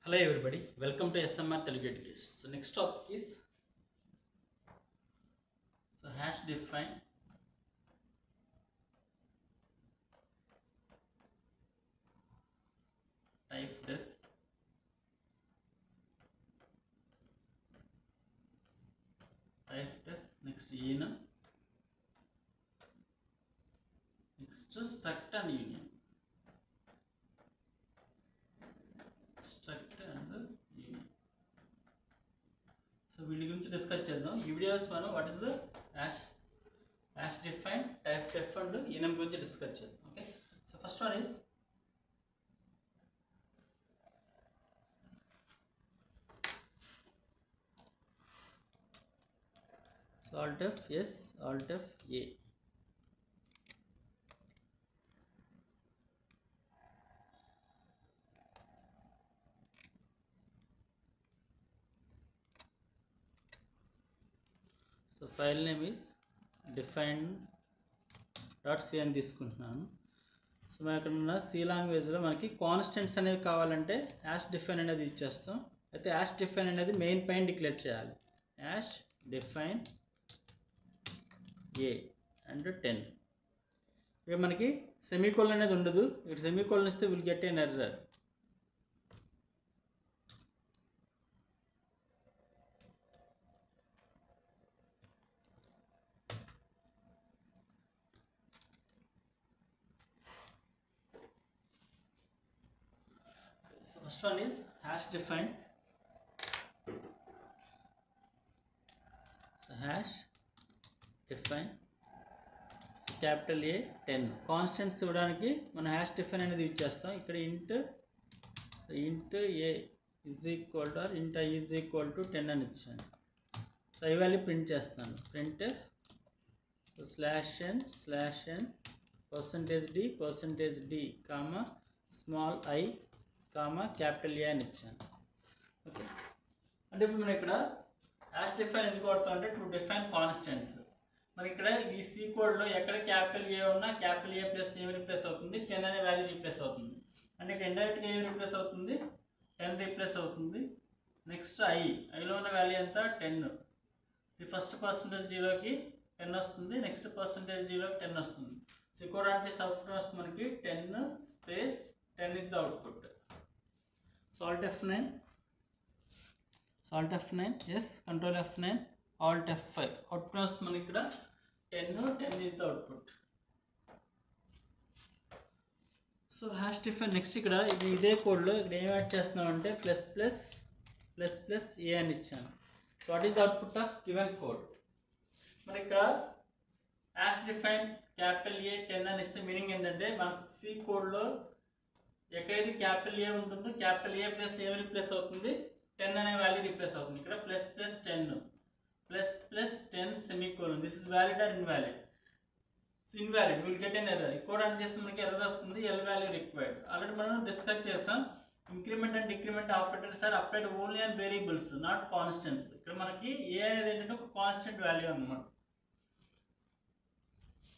Hello everybody, welcome to SMR Telugu Education. So next topic is hash define type def next enum next struct and union so వీటి గురించి discuss చేద్దాం. ఈ videos మనం what is the hash define type def and enum గురించి discuss చేద్దాం. Okay, so first one is alt F yes, alt F A. So file name is define.c అని తీసుకుంటున్నాను. So మనం ఇక్కడ ఉన్న సి లాంగ్వేజ్లో మనకి కాన్స్టెంట్స్ అనేవి కావాలంటే హ్యాష్ డిఫైన్ అనేది యూజ్ చేస్తాం. అయితే హ్యాష్ డిఫైన్ అనేది మెయిన్ పైన డిక్లేర్ చేయాలి. Hash define A and 10. ఇక మనకి సెమీకోలన్ అనేది ఉండదు. ఇక్కడ సెమీకోలన్ ఇస్తే will get an error. First one is hash define. So hash define capital A 10. Constants ఇవ్వడానికి మనం హ్యాష్ డిఫైన్ అనేది యూజ్ చేస్తాం. ఇక్కడ int a is equal to or int I is equal to 10 అని ఇచ్చాను. సో ఈ value print చేస్తాను. printf /n %d comma small I comma capital ఏ అని ఇచ్చాను. ఓకే, అంటే ఇప్పుడు మనం ఇక్కడ హ్యాష్ డిఫైన్ ఎందుకు వాడతాం అంటే టు డిఫైన్ కాన్స్టెంట్స్. మరి ఇక్కడ ఈ సి కోడ్లో ఎక్కడ క్యాపిటల్ ఏ ఉన్నా క్యాపిటల్ ఏ ప్లస్ ఏమి రీప్లేస్ అవుతుంది, 10 అనే వాల్యూ రీప్లేస్ అవుతుంది. అంటే ఇక్కడ ఇండైరెక్ట్గా ఏమి రీప్లేస్ అవుతుంది, 10 రీప్లేస్ అవుతుంది. నెక్స్ట్ ఐలో ఉన్న వాల్యూ ఎంత 10. ఈ ఫస్ట్ %d/కి 10 వస్తుంది, నెక్స్ట్ %d/కి 10 వస్తుంది. సో ఈ కోడ్ అంటే అవుట్పుట్ వస్తుంది మనకి 10 space 10 is the output. alt F9 yes, control F9 alt F5 output వస్తుంది మనకి ఇక్కడ 10 is the output. So hash define next ఇక్కడ ఇదే కోడ్లో ఇక్కడ ఏం యాడ్ చేస్తున్నాం అంటే ++++ ఏ అని ఇచ్చాను. So what is the output of given code. మరి ఇక్కడ హ్యాష్ డిఫైన్ క్యాపిటల్ ఏ 10 అని ఇస్తే మీనింగ్ ఏంటంటే మనకు సి కోడ్లో ఎక్కడైతే క్యాపిటల్ ఏ ఉంటుందో క్యాపిటల్ ఏ ప్లస్ ఏమి రీప్లేస్ అవుతుంది, 10 అనే వాల్యూ రీప్లేస్ అవుతుంది. ఇక్కడ ++10 semicolon. This is valid or invalid. So invalid will get an error. Code run చేస్తే మనకి ఎర్రర్ వస్తుంది, ఎల్ వాల్యూ రిక్వైర్డ్. ఆల్రెడీ మనం డిస్కస్ చేస్తాం. Increment and decrement operators are applied only on variables not constants. ఇక్కడ మనకి A అనేది ఏంటంటే ఒక కాన్స్టెంట్ వాల్యూ అన్నమాట.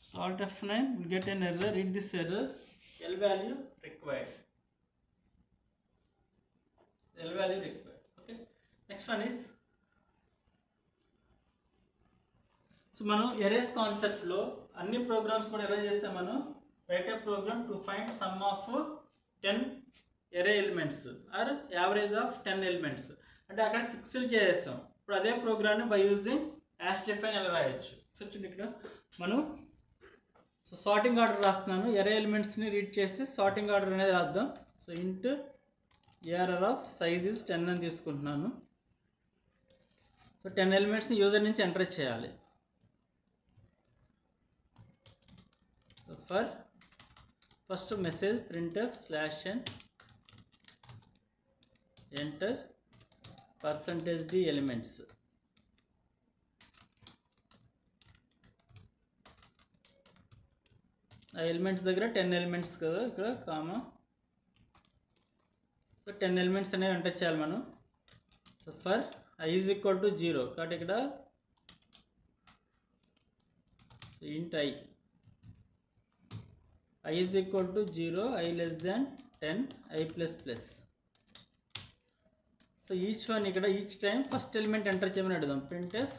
So alt F9 will get an error, read this error, L value required. Okay, next one is so మనం arrays కాన్సెప్ట్లో అన్ని programs కూడా ఎలా చేస్తాం, మనం write a program to find sum of 10 array elements or average of 10 elements అంటే అక్కడ fixed చేసేస్తాం. ఇప్పుడు అదే ప్రోగ్రామ్ని బై యూజింగ్ హ్యాష్ డిఫైన్ ఎలా రాయొచ్చు. సో చూడండి ఇక్కడ మనం సో సార్టింగ్ ఆర్డర్ రాస్తున్నాను. ఎరే ఎలిమెంట్స్ని రీడ్ చేసి సార్టింగ్ ఆర్డర్ అనేది రాద్దాం. So int ARR of size is 10 అని తీసుకుంటున్నాను. సో 10 ఎలిమెంట్స్ని యూజర్ నుంచి ఎంటర్ చేయాలి. So for first message printf /n enter %d elements. ఆ ఎలిమెంట్స్ దగ్గర 10 ఎలిమెంట్స్ కదా ఇక్కడ కామా. సో 10 ఎలిమెంట్స్ అనేవి ఎంటర్ చేయాలి మనం. So for I is equal to 0 కాబట్టి ఇక్కడ int I is equal to 0, I less than 10, I plus plus. So each one ఇక్కడ each time first element enter చేయమని అడుగుదాం. printf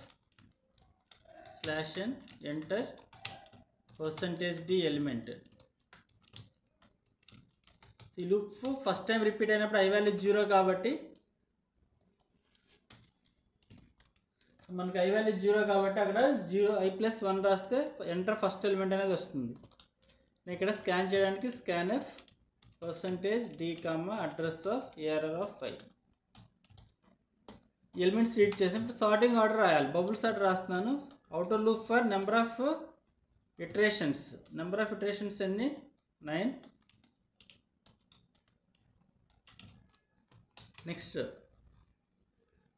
/n enter %d element. ఈ loop first time repeat అయినప్పుడు i value 0 కాబట్టి మనకి i value 0 కాబట్టి అక్కడ 0 i+1 రాస్తే ఎంటర్ ఫస్ట్ ఎలిమెంట్ అనేది వస్తుంది. నేను ఇక్కడ స్కాన్ చేయడానికి scanf %d, address of ARR5 elements read చేసినప్పుడు సార్టింగ్ ఆర్డర్ రాయాలి. బబుల్ సార్ట్ రాస్తున్నాను. Outer loop for number of iterations. Number of iterations అన్ని 9. Next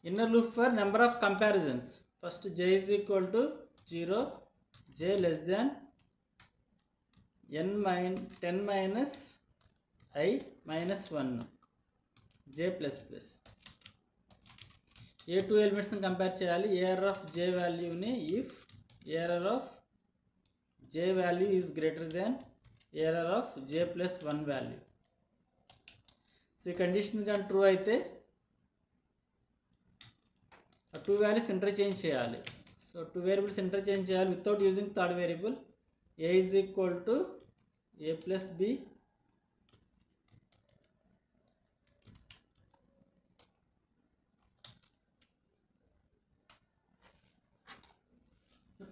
inner loop for number of comparisons. First j is equal to 0, j less than 10 minus I minus 1, j plus plus. ఏ two ఎలిమెంట్స్ని compare చేయాలి. ARR of j వాల్యూని if ARR of j value is greater than ARR of j plus 1 value. So ఈ condition కానీ true అయితే ఆ two values interchange చేయాలి. So two variables interchange చేయాలి without using third variable. a is equal to a plus b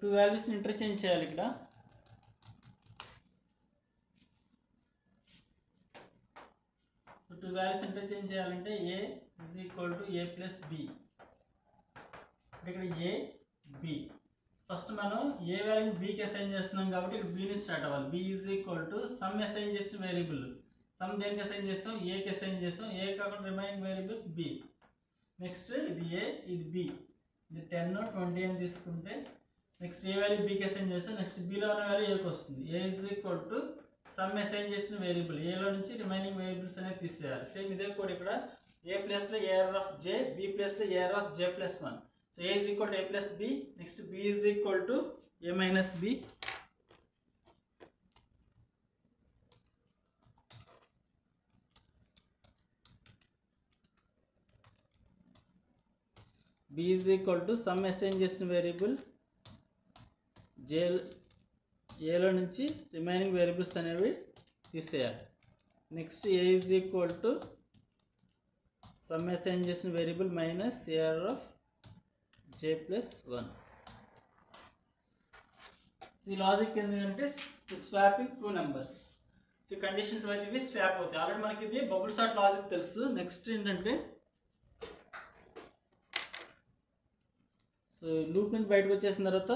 two వాల్యూస్ని interchange చేయాలి. ఇక్కడ two values interchange చేయాలంటే a is equal to a plus b. ఇక్కడ a b first మనం ఏ వాల్యూని bకి assign చేస్తున్నాం కాబట్టి ఇక్కడ b ని స్టార్ట్ అవ్వాలి. b is equal to sum assign చేసిన వేరియబుల్. సమ్ దేనికి అసైన్ చేస్తాం, a కి అసైన్ చేస్తాం. a కాకుండా రిమైనింగ్ వేరియబుల్స్ b. నెక్స్ట్ ఇది a, ఇది b. ఇది 10 20 అని తీసుకుంటే నెక్స్ట్ ఏ వాల్యూ bకి అసైన్ చేస్తాం. నెక్స్ట్ bలో ఉన్న వాల్యూ aకి వస్తుంది. a is equal to sum assign చేసిన వేరియబుల్. ఏలో నుంచి రిమైనింగ్ వేరియబుల్స్ అనేది తీసేయాలి. సేమ్ ఇదే కోడ్ ఇక్కడ a ప్లస్లో ARR ఆఫ్ j, b ప్లస్లో ARR of j plus 1. So a is equal to a plus b. Next b is equal to a minus b. b is equal to sum assign చేసిన variable j, ఏలో నుంచి remaining variables అనేవి తీసేయాలి. Next a is equal to sum assign చేసిన variable minus ARR of j plus 1. ఈ logic ఎందుకంటే swapping two numbers. ఈ condition 2 అయితే ఇవి స్వాప్ అవుతాయి. ఆల్రెడీ మనకి ఇది బబుల్ సార్ట్ లాజిక్ తెలుసు. నెక్స్ట్ ఏంటంటే సో లూప్ నుంచి బయటకు వచ్చేసిన తర్వాత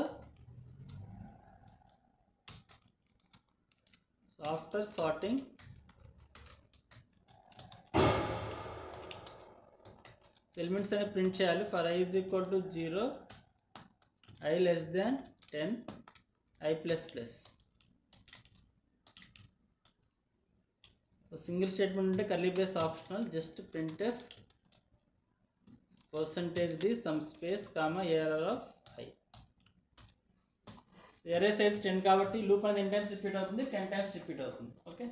ఆఫ్టర్ సార్టింగ్ ఎలిమెంట్స్ అనేవి ప్రింట్ చేయాలి. For i is equal to 0, i less than 10, i plus plus. So single statement ఉంటే curly brace optional. Just printf %d sum space ARR of i. array size 10 కాబట్టి loop అనేది 10 times repeat అవుతుంది, 10 times repeat అవుతుంది. Okay,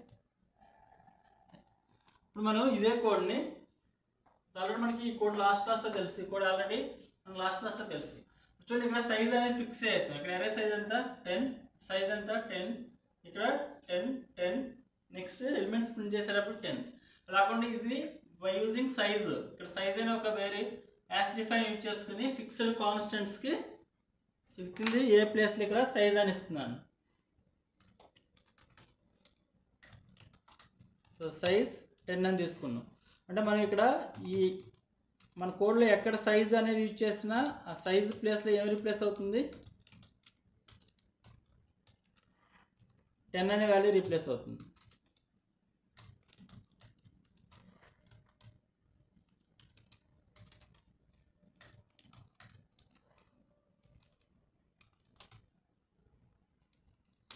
ఇప్పుడు మనం ఇదే కోడ్ని already మనకి ఈ కోడ్ లాస్ట్ క్లాస్లో తెలుసు. ఈ కోడ్ ఆల్రెడీ మనకు లాస్ట్ క్లాస్లో తెలుసు. చూడండి ఇక్కడ సైజ్ అనేది ఫిక్స్ చేస్తాం. ఇక్కడ అరే సైజ్ ఎంత 10, సైజ్ ఎంత 10, ఇక్కడ 10 10. నెక్స్ట్ ఎలిమెంట్స్ ప్రింట్ చేసేటప్పుడు 10. అలాకుండా ఇది బై యూజింగ్ సైజ్. ఇక్కడ సైజ్ అనే ఒక వేరే యాష్ డిఫైన్ యూజ్ చేసుకుని ఫిక్స్డ్ కాన్స్టెంట్స్కి సిక్కింది ఏ ప్లేస్లో ఇక్కడ సైజ్ అని ఇస్తున్నాను. సో సైజ్ 10 అని తీసుకున్నాం. అంటే మనం ఇక్కడ ఈ మన కోడ్లో ఎక్కడ సైజ్ అనేది యూజ్ చేసినా ఆ సైజ్ ప్లేస్లో ఏమి రీప్లేస్ అవుతుంది, 10 అనే వాల్యూ రీప్లేస్ అవుతుంది.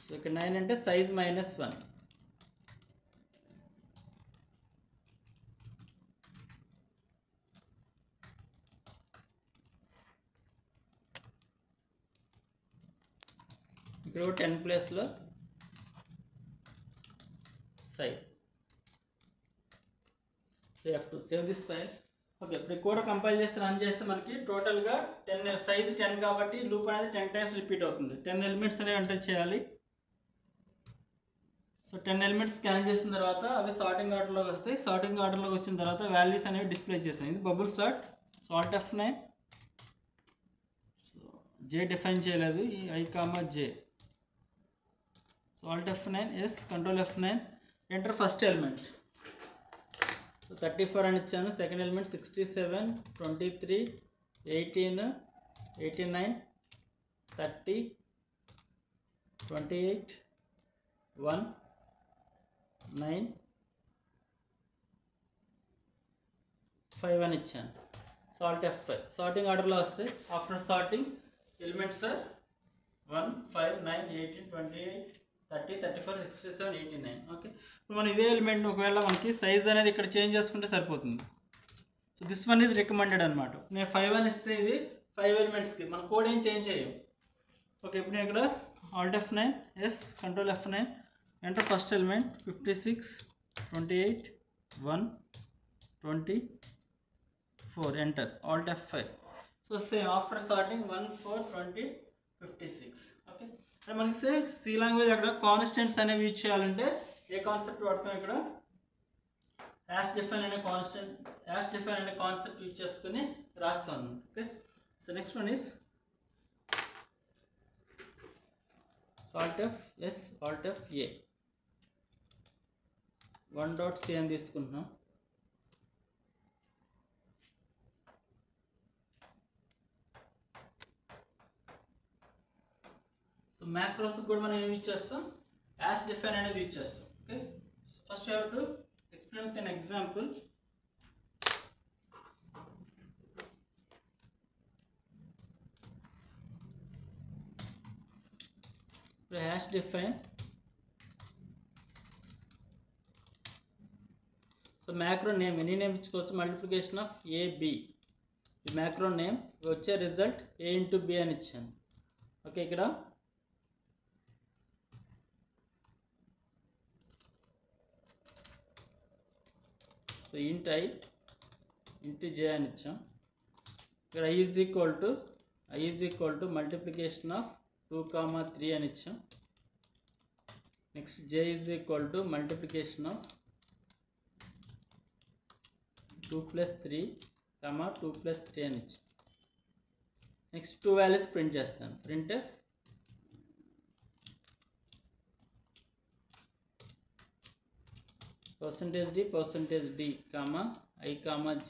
సో ఇక్కడ 9 అంటే సైజ్ -1. ఇక్కడ 10 ప్లేస్లో size. So F2 save this file. Okay, ఇప్పుడు కోడ్ కంపైల్ చేస్తే రన్ చేస్తే మనకి టోటల్గా 10 సైజ్ 10 కాబట్టి లూప్ అనేది 10 టైమ్స్ రిపీట్ అవుతుంది. 10 ఎలిమెంట్స్ అనేవి ఎంటర్ చేయాలి. సో 10 ఎలిమెంట్స్ స్కాన్ చేసిన తర్వాత అవి సార్టింగ్ ఆర్డర్లోకి వస్తాయి. సార్టింగ్ ఆర్డర్లోకి వచ్చిన తర్వాత వాల్యూస్ అనేవి డిస్ప్లే చేస్తాయి. ఇది bubble sort. So alt F9. So J define చేయలేదు, ఈ I, J. So alt F9, yes control F9, enter first element. So 34 అని ఇచ్చాను. సెకండ్ ఎలిమెంట్ 67, 23, 18, 89, 30, 28, 1, 9, 5 అని ఇచ్చాను. Salt F5. సార్టింగ్ ఆర్డర్లో వస్తే after sorting elements are 1, 5, 9, 18, 28, 30, 34, 67, 89. Okay, ఇప్పుడు మనం ఇదే ఎలిమెంట్ని ఒకవేళ మనకి సైజ్ అనేది ఇక్కడ చేంజ్ చేసుకుంటే సరిపోతుంది. So this one is recommended అనమాట. నేను 5 అని ఇస్తే ఇది 5 ఎలిమెంట్స్కి మన కోడ్ ఏం చేంజ్ చేయం. ఓకే, ఇప్పుడు నేను ఇక్కడ alt F9, yes control F9, enter first element 56, 28, 1, 24, enter alt F5. So same after sorting 1, 4, 20, 56. Okay, అంటే మనకి సి లాంగ్వేజ్ అక్కడ కాన్స్టెంట్స్ అనేవి యూజ్ చేయాలంటే ఏ కాన్సెప్ట్ వాడతాం, ఇక్కడ యాష్ డిఫైన్ అనే కాన్సెప్ట్ యూజ్ చేసుకుని రాస్తాను. Okay, so next one is alt F, ఎస్ ఆల్ట్ F A, 1.c అని తీసుకుంటున్నాం. సో మ్యాక్రోస్ కూడా మనం ఏమి యూజ్ చేస్తాం, యాష్ డిఫైన్ అనేది యూజ్ చేస్తాం. Okay, first you have to explain with an example. ఇప్పుడు hash define. So macro name any name ఇచ్చుకోవచ్చు. మల్టిప్లికేషన్ ఆఫ్ AB, ఈ మ్యాక్రో నేమ్ వచ్చే రిజల్ట్ A ఇంటూ B అని ఇచ్చాను. ఓకే, ఇక్కడ సో ఇంట్ I ఇంటూ J అని ఇచ్చాం. ఇక్కడ I is equal to multiplication of 2, 3 అని ఇచ్చాం. Next J is equal to multiplication of 2 + 3, 2 + 3 అని ఇచ్చాం. నెక్స్ట్ 2 వాల్యూస్ ప్రింట్ చేస్తాను. printf %d, I, J.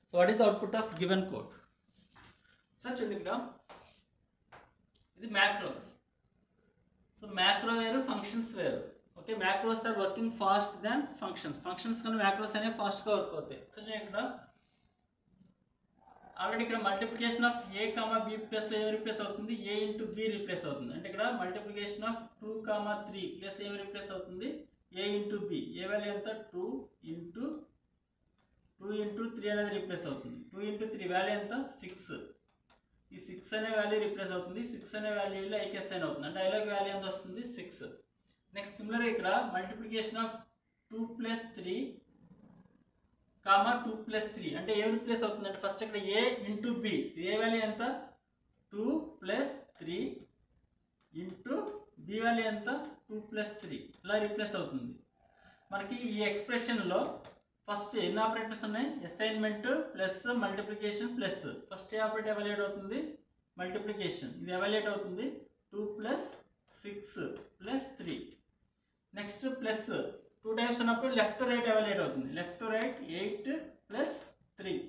So what is the output of given code? So చూడండి, ఇక్కడ ఇది మ్యాక్రోస్. సో మ్యాక్రో వేరు, functions వేరు. Okay, macros are working fast than functions కన్నా macros అనేవి ఫాస్ట్గా వర్క్ అవుతాయి. సో ఇక్కడ ఆల్రెడీ ఇక్కడ మల్టిప్లికేషన్ ఆఫ్ A, B ప్లస్లో ఏమి రీప్లేస్ అవుతుంది, A ఇంటూ B రీప్లేస్ అవుతుంది. అంటే ఇక్కడ మల్టిప్లికేషన్ ఆఫ్ 2, 3 ప్లస్ ఏమి రీప్లేస్ అవుతుంది, A into B. A value ఎంత, 2 ఇంటూ 3 అనేది రీప్లేస్ అవుతుంది. 2 ఇంటూ 3 వాల్యూ ఎంత, 6. ఈ 6 అనే వాల్యూ రీప్లేస్ అవుతుంది. 6 అనే వాల్యూలో ఐకి అసైన్ అవుతుంది. అంటే ఐలోకి వాల్యూ ఎంత వస్తుంది, 6. నెక్స్ట్ సిమిలర్గా ఇక్కడ మల్టిప్లికేషన్ ఆఫ్ 2 + 3, 2 + 3 అంటే ఏం రీప్లేస్ అవుతుంది అంటే ఫస్ట్ ఇక్కడ A into B, A value ఎంత, 2 + 3 ఇంటూ B వాల్యూ ఎంత, 2 + 3 ఇలా రీప్లేస్ అవుతుంది. మనకి ఈ ఎక్స్ప్రెషన్లో ఫస్ట్ ఎన్ని ఆపరేటర్స్ ఉన్నాయి, assignment plus multiplication plus. First ఏ ఆపరేటర్ ఎవాల్యుయేట్ అవుతుంది, మల్టిప్లికేషన్. ఇది ఎవాల్యుయేట్ అవుతుంది 2 + 6 + 3. నెక్స్ట్ ప్లస్ 2 టైమ్స్ ఉన్నప్పుడు లెఫ్ట్ టు రైట్ ఎవాల్యుయేట్ అవుతుంది. Left to right 8 + 3.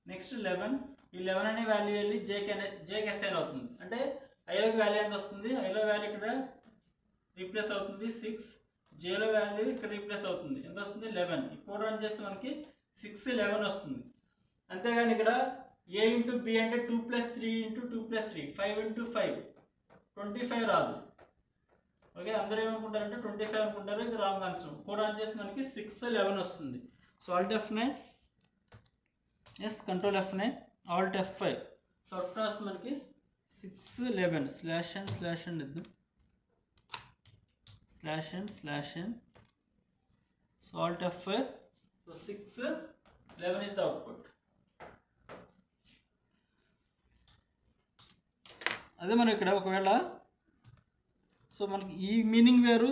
నెక్స్ట్ 11. ఈ 11 అనే వాల్యూ వెళ్ళి జేకి అసైన్ అవుతుంది. అంటే ఐలోకి వాల్యూ ఎంత వస్తుంది, ఐలో వాల్యూ ఇక్కడ రీప్లేస్ అవుతుంది 6. జేలో వాల్యూ ఇక్కడ రీప్లేస్ అవుతుంది, ఎంత వస్తుంది 11. ఈ కోడ్ రన్ చేస్తే మనకి 6, 11 వస్తుంది. అంతేగాని ఇక్కడ A ఇంటూ B అంటే 2 + 3 ఇంటూ 2 + 3, 5 ఇంటూ 5 25 రాదు. ఓకే, అందరూ ఏమనుకుంటారంటే 25 అనుకుంటారు, ఇది రాంగ్ ఆన్సర్. కోడ్ రన్ చేస్తే మనకి 6, 11 వస్తుంది. So alt F9, yes control F9, alt F5. So output వస్తుంది మనకి 6, 11 /n ఇద్దాం, /n. So alt F5, so 6 11 is the output. అదే మనం ఇక్కడ ఒకవేళ సో మనకి ఈ మీనింగ్ వేరు,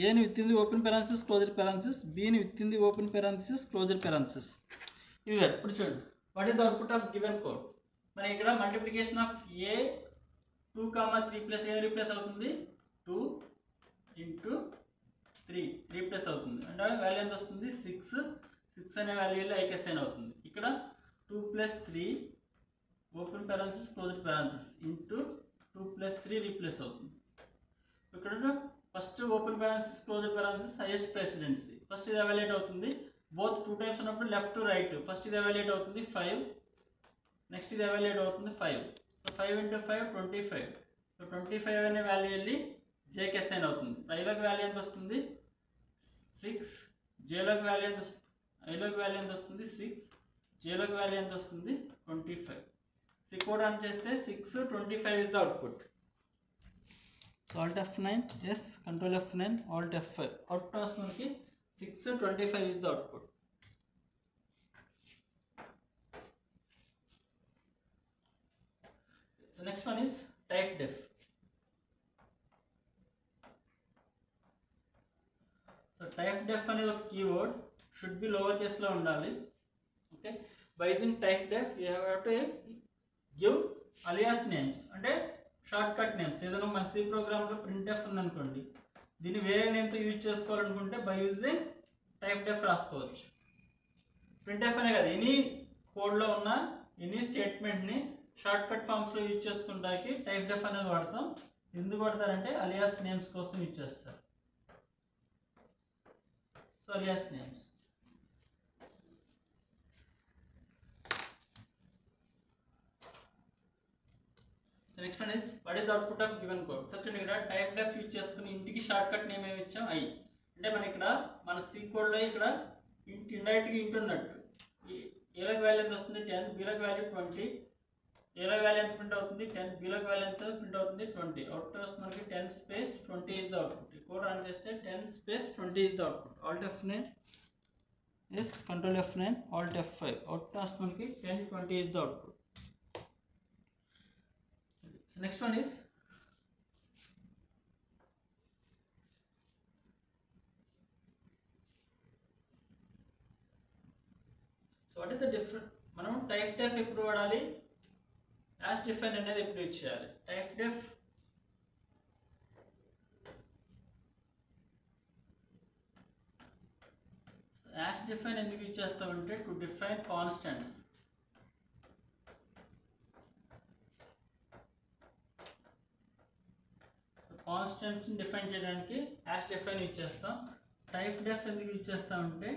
ఏని with open parenthesis closer parenthesis, బిని with open parenthesis closer parenthesis, ఇది వేరు. ఇప్పుడు చూడండి, what is the output of given code. మనకి ఇక్కడ multiplication of A 2, 3 plus A replace అవుతుంది 2 into 3 రీప్లేస్ అవుతుంది. అంటే వాల్యూ ఎంత వస్తుంది 6 అనే వాల్యూలో ఐకెస్ఎన్ అవుతుంది. ఇక్కడ 2 + 3 open parenthesis closed parenthesis into 2 + 3 replace అవుతుంది. ఇక్కడ first open parenthesis closed parenthesis highest presidency, first ఇది ఎవాల్యుయేట్ అవుతుంది. బోత్ 2 టైమ్స్ ఉన్నప్పుడు లెఫ్ట్ టు రైట్, ఫస్ట్ ఇది ఎవాల్యుయేట్ అవుతుంది 5, నెక్స్ట్ ఇది ఎవాల్యుయేట్ అవుతుంది 5. సో 5 × 5 25. సో 25 అనే వాల్యూ వెళ్ళి జేకి అసైన్ అవుతుంది. ఐలోకి వాల్యూ ఎంత వస్తుంది 6, జేలోకి వాల్యూ ఎంత వస్తుంది, ఐలోకి వాల్యూ ఎంత వస్తుంది 6, జేలోకి వాల్యూ ఎంత వస్తుంది 25. సో కోడ్ రన్ చేస్తే 6 25 is the output. So alt F9, yes control F9, alt F5, output వస్తుంది మనకి 6 25 is the output. So next one is typedef. So typedef అనేది ఒక కీవర్డ్, షుడ్ బి లోవర్ కేస్లో ఉండాలి. Okay, by using typedef you have to give alias names, అంటే shortcut names. ఏదైనా మన C ప్రోగ్రామ్లో printf ఉందనుకోండి, దీన్ని వేరే నేమ్తో యూజ్ చేసుకోవాలనుకుంటే బై యూజింగ్ టైప్ డెఫ్ రాసుకోవచ్చు. ప్రింట్ఎఫ్ అనే కాదు, ఎనీ కోడ్లో ఉన్న ఎనీ స్టేట్మెంట్ని షార్ట్ కట్ ఫామ్స్లో యూజ్ చేసుకుంటానికి టైప్ డెఫ్ అనేది వాడతాం. ఎందుకు వాడతారంటే అలియాస్ నేమ్స్ కోసం యూజ్ చేస్తారు. So alias names. So next one is what is the output of given code. So చూడండి, ఇక్కడ టైప్ డెఫ్ యూజ్ చేసుకుని ఇంటికి షార్ట్ కట్ నేమ్ ఏమి ఇచ్చాం ఐ. అంటే మన ఇక్కడ మన సి కోడ్లో ఇక్కడ ఇండైరెక్ట్గా ఇంటున్నట్టు ఏలోకి వాల్యూ ఎంత వస్తుంది 10, బీలోకి వాల్యూ 20, ఏలో వాల్యూ ఎంత ప్రింట్ అవుతుంది 10, బీలోకి వాల్యూ ఎంత ప్రింట్ అవుతుంది 20. అవుట్పుట్ వస్తుంది మనకి 10 స్పేస్ 20 ఇస్ ద అవుట్పుట్. ఈ కోడ్ రన్ చేస్తే 10 space 20 is the output. Alt F9, yes control F9, alt F5, output వస్తుంది మనకి 10 20 is the output. So next one is what is the different. మనం typedef ఎప్పుడు వాడాలి, hash define అనేది ఎప్పుడు use చేయాలి. టైప్ డెఫ్ యాస్ డిఫైన్ ఎందుకు use చేస్తామంటే టు డిఫైన్ కాన్స్టెంట్స్. సో కాన్స్టెంట్స్ని డిఫైన్ చేయడానికి యాస్ డిఫైన్ యూజ్ చేస్తాం. టైప్ డెఫ్ ఎందుకు యూజ్ చేస్తామంటే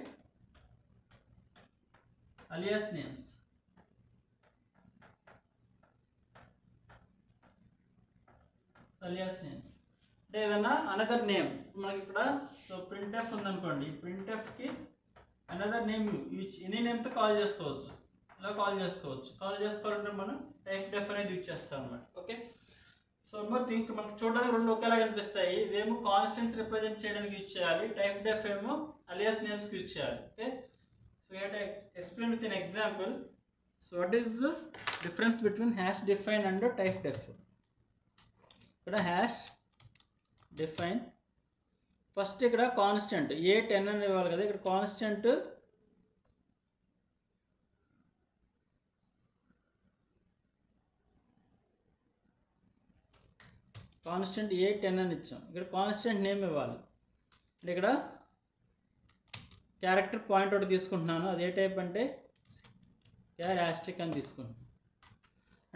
alias names. alias names అంటే ఏదన్నా అనదర్ నేమ్. మనకి ఇక్కడ సో ప్రింట్ఎఫ్ ఉందనుకోండి, ప్రింట్ఎఫ్కి అనదర్ నేమ్ ఎనీ నేమ్తో కాల్ చేసుకోవచ్చు, ఇలా కాల్ చేసుకోవాలంటే మనం టైప్ డెఫ్ అనేది యూజ్ చేస్తాం అన్నమాట. ఓకే, సో మరి దీనికి మనకు చూడడానికి రెండు ఒకేలా కనిపిస్తాయి. ఇదేమో కాన్స్టెంట్స్ రిప్రజెంట్ చేయడానికి యూజ్ చేయాలి, టైప్ డెఫ్ ఏమో అలియాస్ నేమ్స్కి యూజ్ చేయాలి. Okay, so we have to explain with an example. So what is the difference between hash define and type def? ikkada hash define first ikkada constant a10 అని ఇవ్వాలి కదా. ఇక్కడ constant a10 అని ఇచ్చాం. ఇక్కడ constant name ఇవ్వాలి. అంటే ఇక్కడ క్యారెక్టర్ పాయింట్ ఒకటి తీసుకుంటున్నాను, అదే టైప్ అంటే క్యారెస్టిక్ అని తీసుకుంటున్నాను.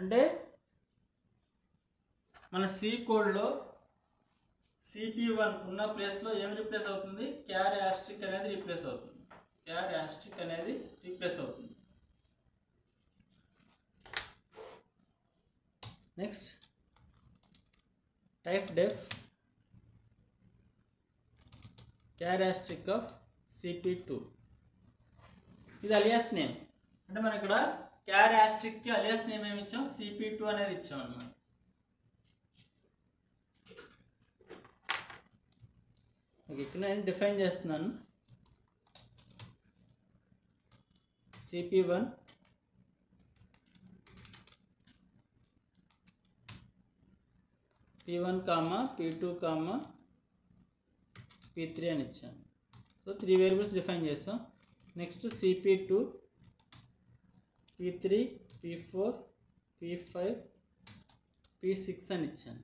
అంటే మన సి కోడ్లో CP1 ఉన్న ప్లేస్లో ఏమి రీప్లేస్ అవుతుంది, క్యారెస్టిక్ అనేది రీప్లేస్ అవుతుంది. Next typedef char asterisk of CP2. ఇది అలియాస్ నేమ్. అంటే మనం ఇక్కడ క్యారెస్టిక్కి అలియాస్ నేమ్ ఏమి ఇచ్చాం, CP2 అనేది ఇచ్చాం అన్నమాట. ఇక్కడ నేను డిఫైన్ చేస్తున్నాను. CP1 P1 P2 P3 అని ఇచ్చాను. సో 3 వేరియబుల్స్ డిఫైన్ చేస్తాం. Next CP2 P3 P4 P5 P6 అని ఇచ్చాను.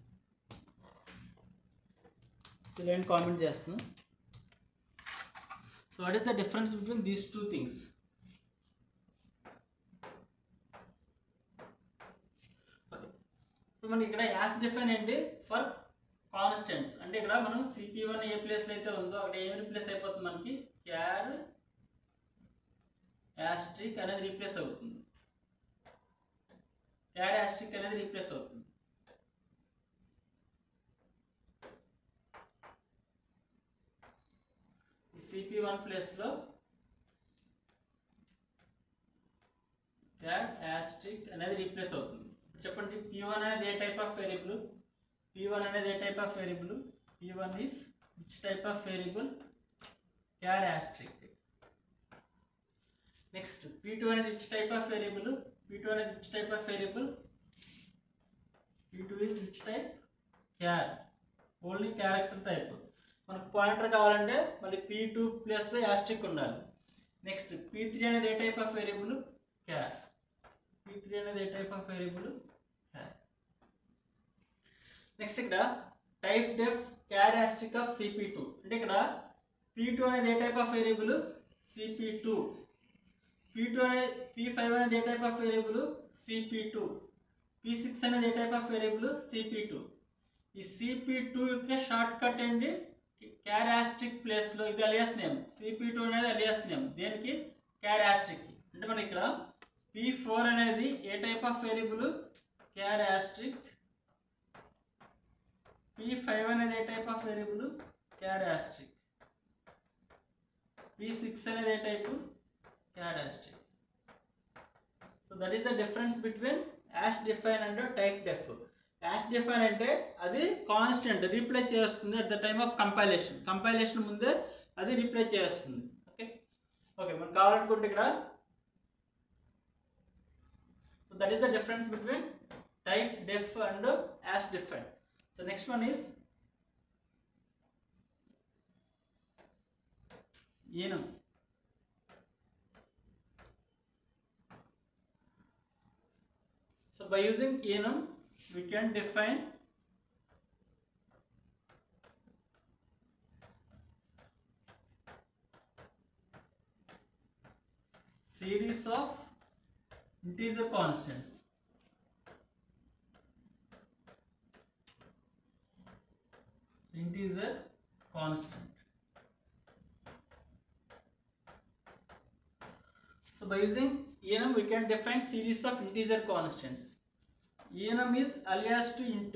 సో నేను కామెంట్ చేస్తున్నాను. So what is the difference between these two things? ఇప్పుడు మనకి ఇక్కడ యాస్ డిఫైన్ ఏంటి ఫర్ కాన్స్టెంట్స్ అంటే ఇక్కడ మనం CP1 ఏ ప్లేస్లో అయితే ఉందో అక్కడ ఏమి రీప్లేస్ అయిపోతుంది, మనకి క్యార్ యాస్ట్రిక్ అనేది రీప్లేస్ అవుతుంది. క్యార్ యాస్ట్రిక్ అనేది రీప్లేస్ అవుతుంది. ఈ CP1 ప్లేస్లో క్యార్ యాస్ట్రిక్ అనేది రీప్లేస్ అవుతుంది. చెప్పండి, P1 అనేది ఏ టైప్ ఆఫ్ వేరియబుల్? P1 అనేది ఏ type of variable? P1 is which type of variable? Char asterisk. Next P2 అనేది which type of variable? P2 అనేది which type of variable? P2 is which type? Char, only character type. మనకు pointer కావాలంటే మళ్ళీ P2 ప్లస్లో asterisk ఉండాలి. Next P3 అనేది ఏ type of variable? Char. P3 అనేది ఏ type of variable? Char. Next ఇక్కడ typedef char asterisk of CP2 అంటే ఇక్కడ P2 అనేది ఏ type of variable? CP2. P2 అనేది P5 అనేది ఏ type of variable? CP2. P6 అనేది ఏ టైప్ ఆఫ్ వేరియబుల్? CP2. ఈ CP2 యొక్క షార్ట్ కట్ ఏంటి? క్యార్ యాస్ట్రిక్ ప్లేస్లో ఇది అలియాస్ నేమ్. CP2 అనేది అలియాస్ నేమ్ దేనికి? Char asterisk. అంటే మనకి ఇక్కడ P4 అనేది ఏ type of variable? Char asterisk. P5 అనేది ఏ type of variable? Char asterisk. P6 అనేది ఏ type? Char asterisk. So that is the difference between hash define and typedef. Hash define అంటే అది కాన్స్టెంట్ రీప్లేస్ చేస్తుంది at the time of compilation. Compilation ముందే అది replace చేస్తుంది. Okay okay మనకు కావాలనుకుంటే ఇక్కడ so that is the difference between type def and as define. So next one is enum. So by using enum we can define series of integer constants. Integer constant. So by using enum we can define series of integer constants. Enum is alias to int.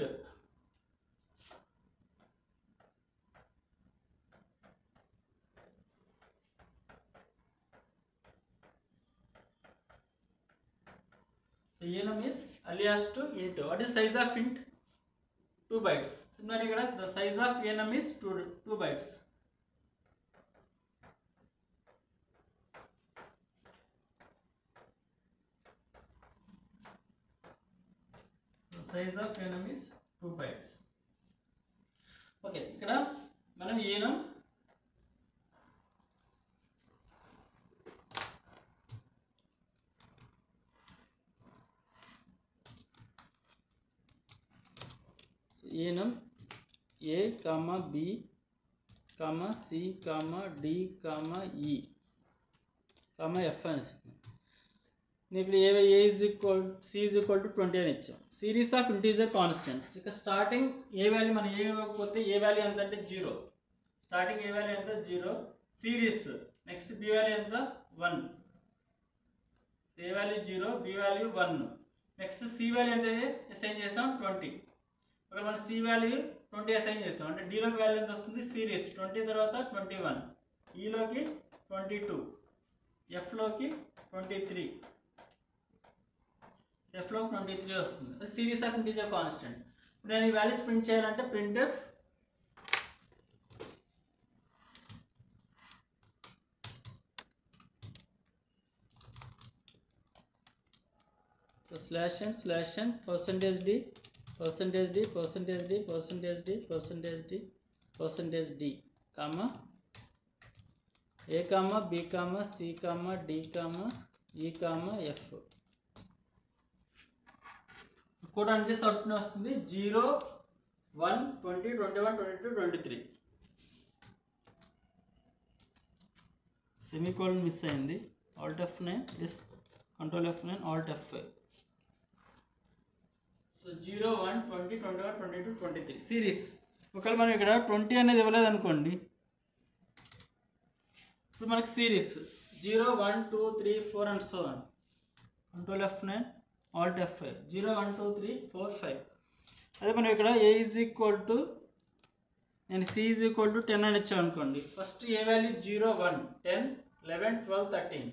So enum is alias to int. What is size of int? 2 bytes. Similarly, the size of enum is 2 bytes. So size of enum is 2 bytes. Okay, ikkada manam enum enum A, B, C, D, E, F అని ఇస్తుంది. ఇప్పుడు A is equal C is equal to 20 అని ఇచ్చాం. Series of integer constants. ఇక starting ఏ value మనం ఏ ఇవ్వకపోతే ఏ value ఎంత అంటే 0. స్టార్టింగ్ ఏ వాల్యూ ఎంత? 0. సిరీస్ నెక్స్ట్ B వాల్యూ ఎంత? 1. A value 0, B value 1. Next C value ఎంత అసైన్ చేస్తాం? 20. ఇక్కడ మనం C వాల్యూ 20 అసైన్ చేస్తాం. అంటే Dలోకి వాల్యూ ఎంత వస్తుంది? సిరీస్ 20 తర్వాత 21, Eలోకి 22, Fలోకి 23, Fలో 23 వస్తుంది. అది సిరీస్ ఆఫ్ ఇంటీజర్ కాన్స్టెంట్. నేను ఈ వాల్యూస్ ప్రింట్ చేయాలంటే printf So slash n percentage d percentage d percentage d percentage d percentage d percentage d comma a comma b comma c comma d comma e comma f code run చేస్తే output వస్తుంది 0 1 20 21 22 23 semicolon miss అయింది alt F9 yes control F9 alt F5 so 0 1 20 21 22 23 series ఒకవేళ మనం ఇక్కడ 20 అనేది ఇవ్వలేదు అనుకోండి ఇప్పుడు మనకి series 0 1 2 3 4 and so on control F9 alt F5 0 1 2 3 4 5 అదే మనం ఇక్కడ a is equal to నేను c is equal to 10 అని ఇచ్చాం అనుకోండి first a value 0 1 10 11 12 13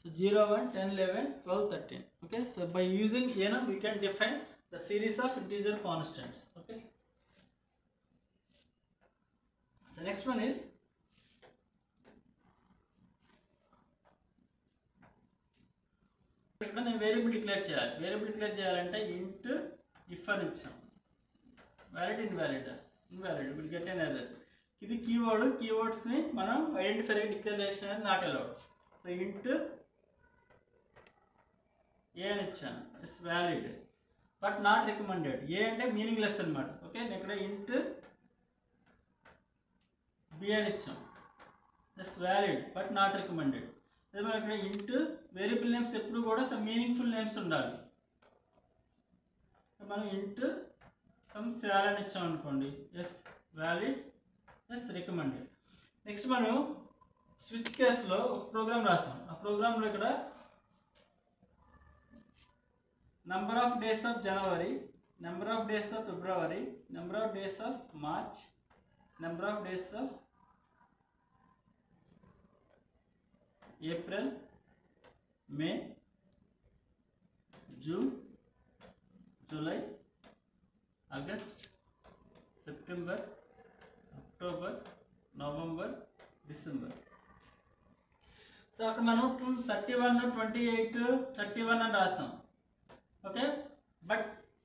so 0 1 10 11 12 13 okay so by using enum we can define the series of integer constants okay so next one is ఇక్కడ నేను variable declare చేయాలి variable declare చేయాలంటే int if అని ఇచ్చాం valid invalid will get an error ఇది keywords ని మనం identify declaration అనేది not allowed so int a అని ఇచ్చాను it's valid but not recommended a అంటే మీనింగ్లెస్ అనమాట ఓకే నేను ఇక్కడ int b అని ఇచ్చాం it's valid but not recommended అదే మనం ఇక్కడ int వేరియబుల్ నేమ్స్ ఎప్పుడు కూడా సమ్ మీనింగ్ఫుల్ నేమ్స్ ఉండాలి మనం int సమ్ sal అని ఇచ్చాం అనుకోండి is valid is recommended next మనం స్విచ్ కేసులో ఒక ప్రోగ్రామ్ రాసాం ఆ ప్రోగ్రాంలో ఇక్కడ number of days of January, number of days of February, number of days of March, number of days of April, May, June, July, August, September, October, November, December. So అక్కడ మనం 31 28 31 అని రాసాం ఓకే బట్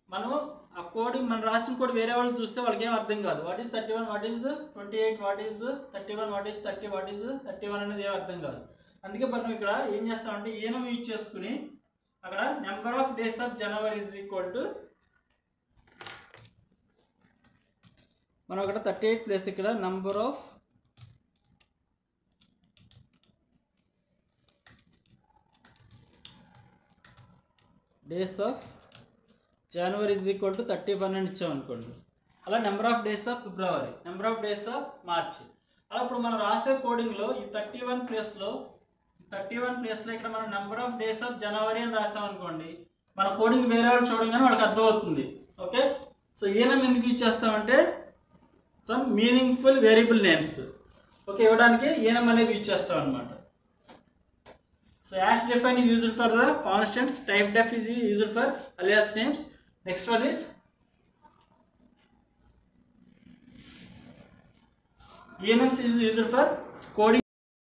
మనం ఆ coding మనం రాసిన code వేరే వాళ్ళు చూస్తే వాళ్ళకి ఏం అర్థం కాదు what is 31 what is 28 what is 31 what is 30 what is 31 అనేది ఏం అర్థం కాదు అందుకే మనం ఇక్కడ ఏం చేస్తామంటే ఈనం యూజ్ చేసుకుని అక్కడ number of days of January is equal to మనం అక్కడ 38 ప్లస్ ఇక్కడ number of days of January is equal to 31 అని ఇచ్చాం అనుకోండి అలా number of days of February number of days of March అలా ఇప్పుడు మనం రాసే కోడింగ్లో ఈ 31 ప్లేస్లో ఇక్కడ మనం number of days of January అని రాసాం అనుకోండి మన కోడింగ్ వేరే వాళ్ళు చూడగానే వాళ్ళకి అర్థమవుతుంది ఓకే సో ఈనం ఎందుకు యూజ్ చేస్తామంటే some meaningful variable names okay ఇవ్వడానికి ఈనం అనేది యూజ్ చేస్తాం అనమాట So hash define is used for the constants, type def is used for alias names. Next one is enums is used for coding.